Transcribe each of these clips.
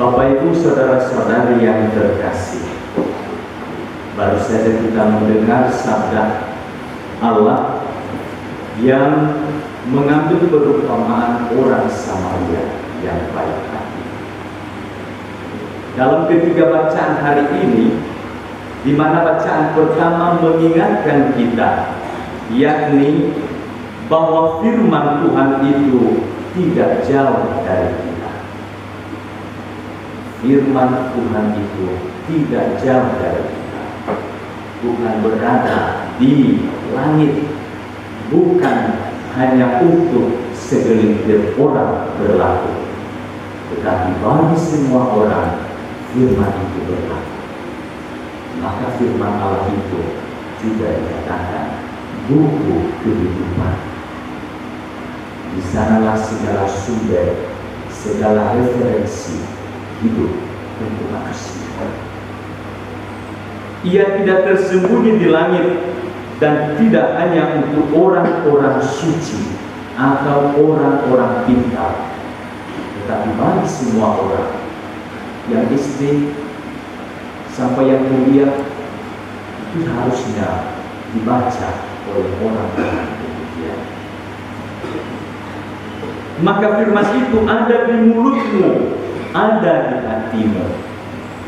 Bapak Ibu saudara-saudari yang terkasih, baru saja kita mendengar sabda Allah yang mengambil perumpamaan orang Samaria yang baik hati. Dalam ketiga bacaan hari ini, di mana bacaan pertama mengingatkan kita, yakni bahwa firman Tuhan itu tidak jauh dari kita. Firman Tuhan itu tidak jauh dari kita, bukan berada di langit, bukan hanya untuk segelintir orang berlaku, tetapi bagi semua orang firman itu berlaku. Maka firman Allah itu juga dikatakan buku kehidupan. Di sanalah segala sumber, segala referensi hidup untuk manusia. Ia tidak tersembunyi di langit dan tidak hanya untuk orang-orang suci atau orang-orang pintar, tetapi bagi semua orang yang SD sampai yang mulia itu harusnya dibaca oleh orang-orang demikian. Maka firman itu ada di mulutmu, ada di hatimu.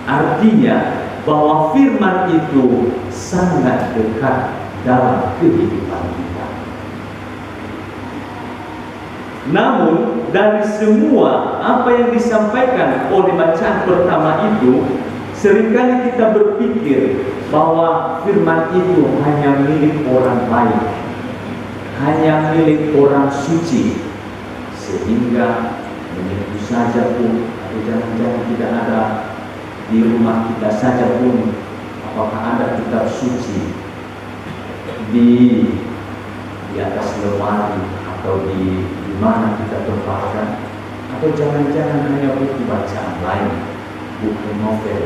Artinya bahwa firman itu sangat dekat dalam kehidupan kita. Namun dari semua apa yang disampaikan oleh bacaan pertama itu, seringkali kita berpikir bahwa firman itu hanya milik orang baik, hanya milik orang suci, sehingga begitu saja pun, atau jangan-jangan tidak ada di rumah kita saja pun, apakah ada kitab suci di atas lemari atau di mana kita tempatkan, atau jangan-jangan hanya buku bacaan lain, buku novel.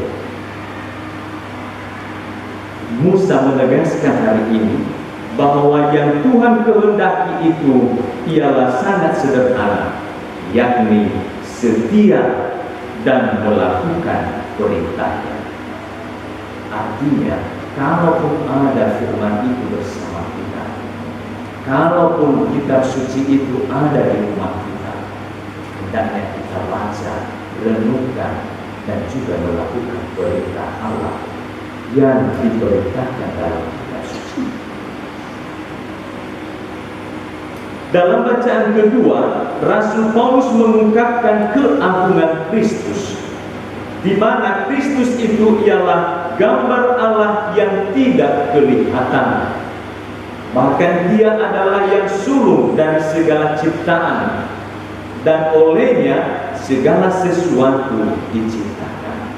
Musa menegaskan hari ini bahwa yang Tuhan kehendaki itu ialah sangat sederhana, yakni setia dan melakukan perintahnya. Artinya, kalaupun ada firman itu bersama kita, kalaupun kitab suci itu ada di rumah kita, hendaknya kita baca, renungkan, dan juga melakukan perintah Allah yang diperintahkan dalam kitab suci. Dalam bacaan kedua, Rasul Paulus mengungkapkan keagungan Kristus, di mana Kristus itu ialah gambar Allah yang tidak kelihatan. Bahkan dia adalah yang sulung dari segala ciptaan, dan olehnya segala sesuatu diciptakan.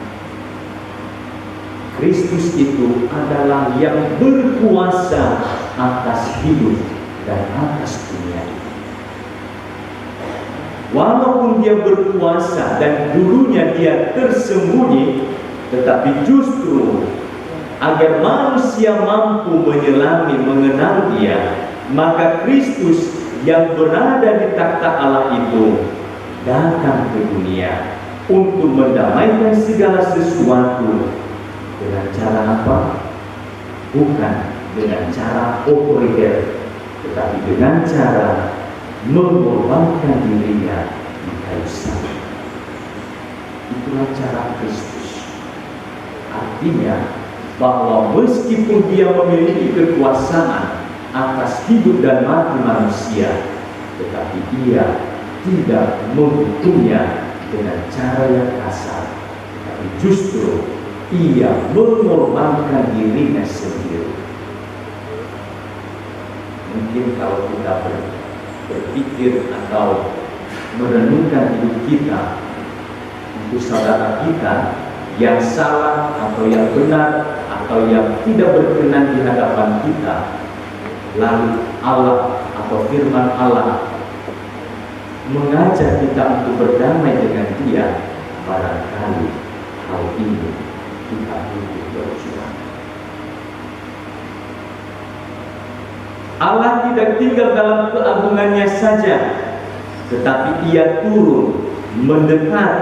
Kristus itu adalah yang berkuasa atas hidup dan atas dunia. Walaupun dia berkuasa dan dulunya dia tersembunyi, tetapi justru agar manusia mampu menyelami mengenal dia, maka Kristus yang berada di takhta Allah itu datang ke dunia untuk mendamaikan segala sesuatu. Dengan cara apa? Bukan dengan cara otoriter, tetapi dengan cara mengorbankan dirinya di kayu salib. Itulah cara Kristus. Artinya bahwa meskipun dia memiliki kekuasaan atas hidup dan mati manusia, tetapi ia tidak menghukumnya dengan cara yang kasar, tetapi justru ia mengorbankan dirinya sendiri. Mungkin kalau kita berpikir atau merenungkan hidup kita, untuk saudara kita yang salah atau yang benar atau yang tidak berkenan di hadapan kita, lalu Allah atau firman Allah mengajak kita untuk berdamai dengan dia, barangkali hal ini kita butuh berjuang. Allah tidak tinggal dalam keagungannya saja, tetapi ia turun mendekat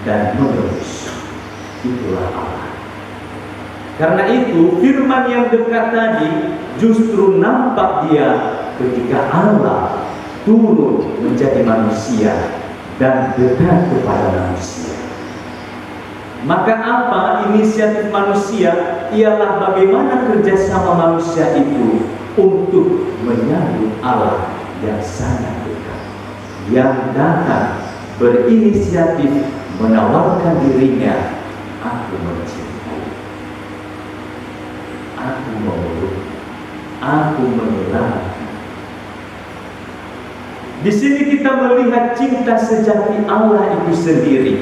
dan menerus. Itulah Allah. Karena itu firman yang dekat tadi justru nampak dia ketika Allah turun menjadi manusia dan dekat kepada manusia. Maka apa inisiatif manusia? Ialah bagaimana kerjasama manusia itu untuk menyambut Allah yang sangat dekat, yang datang berinisiatif menawarkan dirinya. Aku mencintai, aku memeluk, aku menyelamatkan. Di sini kita melihat cinta sejati Allah itu sendiri,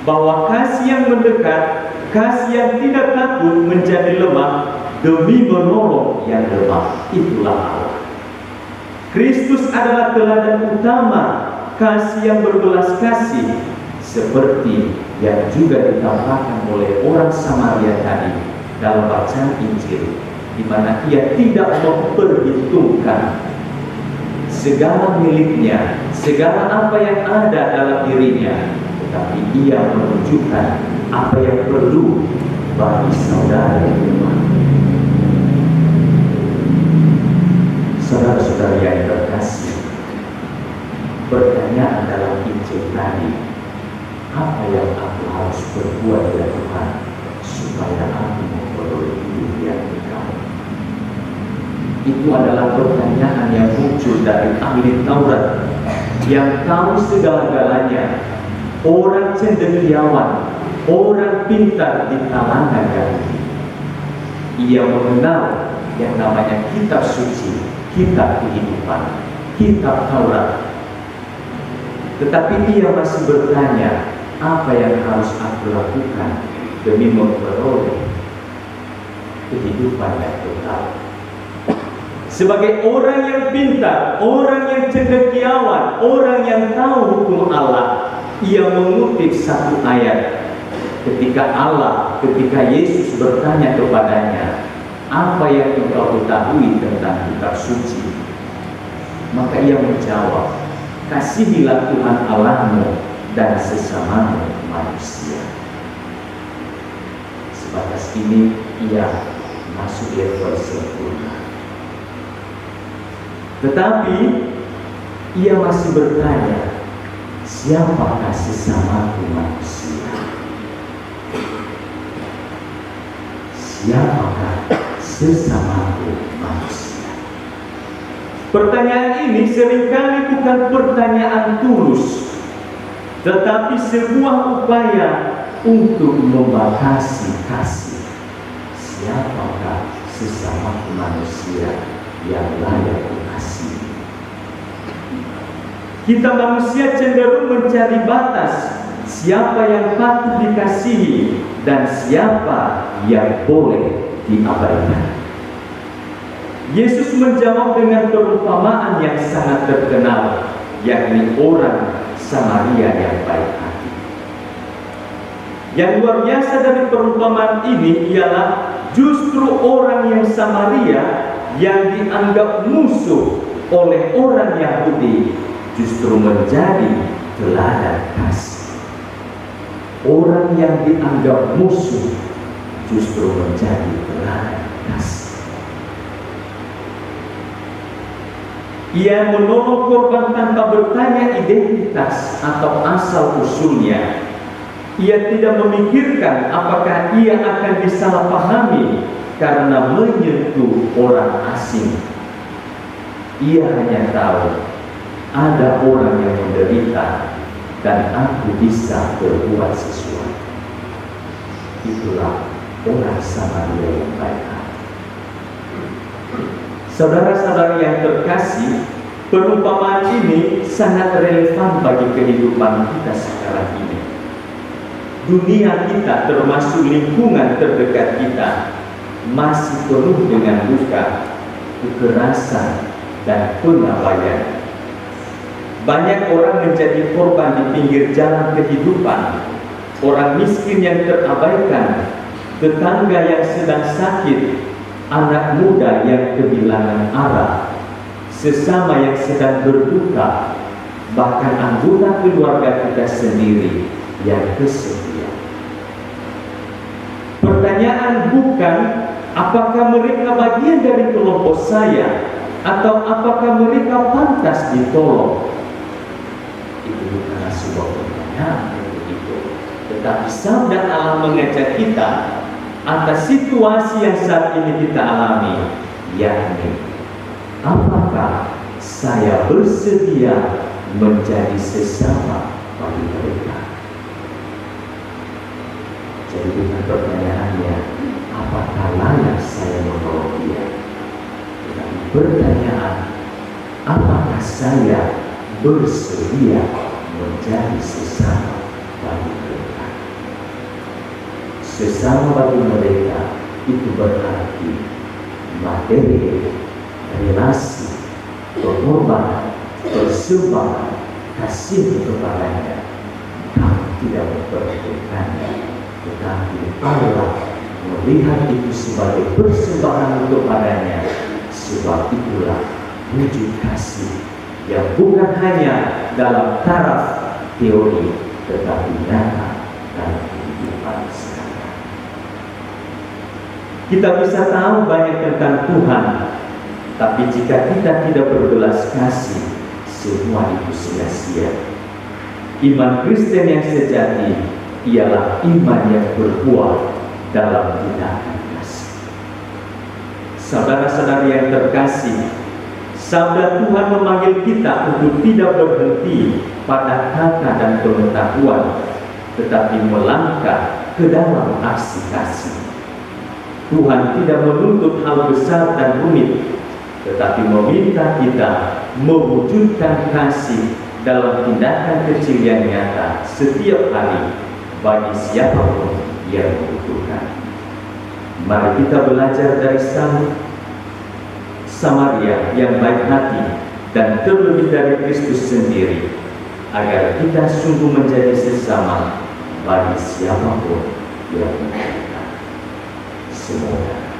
bahwa kasih yang mendekat, kasih yang tidak takut menjadi lemah demi menolong yang lemah. Itulah Allah. Kristus adalah teladan utama kasih yang berbelas kasih, seperti yang juga ditampakkan oleh orang Samaria tadi dalam bacaan Injil, di mana ia tidak memperhitungkan segala miliknya, segala apa yang ada dalam dirinya, tetapi ia menunjukkan apa yang perlu bagi saudara yang lemah. Saudara-saudara yang terkasih, pertanyaan dalam Injil tadi, apa yang aku harus berbuat ya Tuhan supaya aku memperoleh hidup yang kekal? Itu adalah pertanyaan yang muncul dari ahli Taurat yang tahu segala-galanya, orang cendekiawan, orang pintar di kalangan Yahudi. Ia mengenal yang namanya kitab suci, kitab kehidupan, kitab Taurat. Tetapi ia masih bertanya, apa yang harus aku lakukan demi memperoleh kehidupan yang kekal? Sebagai orang yang pintar, orang yang cendekiawan, orang yang tahu hukum Allah, ia mengutip satu ayat. Ketika Yesus bertanya kepadanya, apa yang engkau ketahui tentang kitab suci? Maka ia menjawab, kasihilah Tuhan Allahmu dan sesamamu manusia. Sebatas ini ia masuk level sempurna. Tetapi ia masih bertanya, siapakah sesamaku manusia? Siapakah sesamaku manusia? Pertanyaan ini seringkali bukan pertanyaan tulus, tetapi sebuah upaya untuk membatasi kasih. Siapakah sesama manusia yang layak dikasihi? Kita manusia cenderung mencari batas, siapa yang patut dikasihi dan siapa yang boleh diabaikan. Yesus menjawab dengan perumpamaan yang sangat terkenal, yakni orang Samaria yang baik hati. Yang luar biasa dari perumpamaan ini ialah justru orang yang Samaria yang dianggap musuh oleh orang Yahudi justru menjadi teladan kasih. Orang yang dianggap musuh justru menjadi teladan kasih. Ia menolong korban tanpa bertanya identitas atau asal usulnya. Ia tidak memikirkan apakah ia akan disalahpahami karena menyentuh orang asing. Ia hanya tahu ada orang yang menderita dan aku bisa berbuat sesuatu. Itulah orang Samaria yang baik hati. Saudara-saudara yang terkasih, perumpamaan ini sangat relevan bagi kehidupan kita sekarang ini. Dunia kita, termasuk lingkungan terdekat kita, masih penuh dengan luka, kekerasan, dan pengabaian. Banyak orang menjadi korban di pinggir jalan kehidupan, orang miskin yang terabaikan, tetangga yang sedang sakit, anak muda yang kehilangan arah, sesama yang sedang berduka, bahkan anggota keluarga kita sendiri yang kesekian. Pertanyaan bukan apakah mereka bagian dari kelompok saya atau apakah mereka pantas ditolong. Itu bukanlah sebuah pertanyaan itu. Tetapi sabda Allah mengajak kita atas situasi yang saat ini kita alami, yakni apakah saya bersedia menjadi sesama bagi mereka. Jadi bukan pertanyaannya apakah layak saya menolong dia, tetapi pertanyaan apakah saya bersedia menjadi sesama bagi mereka. Sesama bagi mereka itu berarti materi, relasi, pengorbanan, persembahan, kasih kepadanya. Kamu tidak memperhitungkannya, tetapi Allah melihat itu sebagai persembahan untuk padanya. Sebab itulah wujud kasih yang bukan hanya dalam taraf teori, tetapi nyata dalam kehidupan sekarang. Kita bisa tahu banyak tentang Tuhan, tapi jika kita tidak berbelas kasih, semua itu sia-sia. Iman Kristen yang sejati ialah iman yang berbuah dalam tindakan kasih. Saudara-saudari yang terkasih, sabda Tuhan memanggil kita untuk tidak berhenti pada kata dan pengetahuan, tetapi melangkah ke dalam aksi kasih. Tuhan tidak menuntut hal besar dan rumit, tetapi meminta kita mewujudkan kasih dalam tindakan kecil yang nyata setiap hari bagi siapapun yang membutuhkan. Mari kita belajar dari Samaria yang baik hati dan terlebih dari Kristus sendiri, agar kita sungguh menjadi sesama bagi siapapun yang membutuhkan. Semoga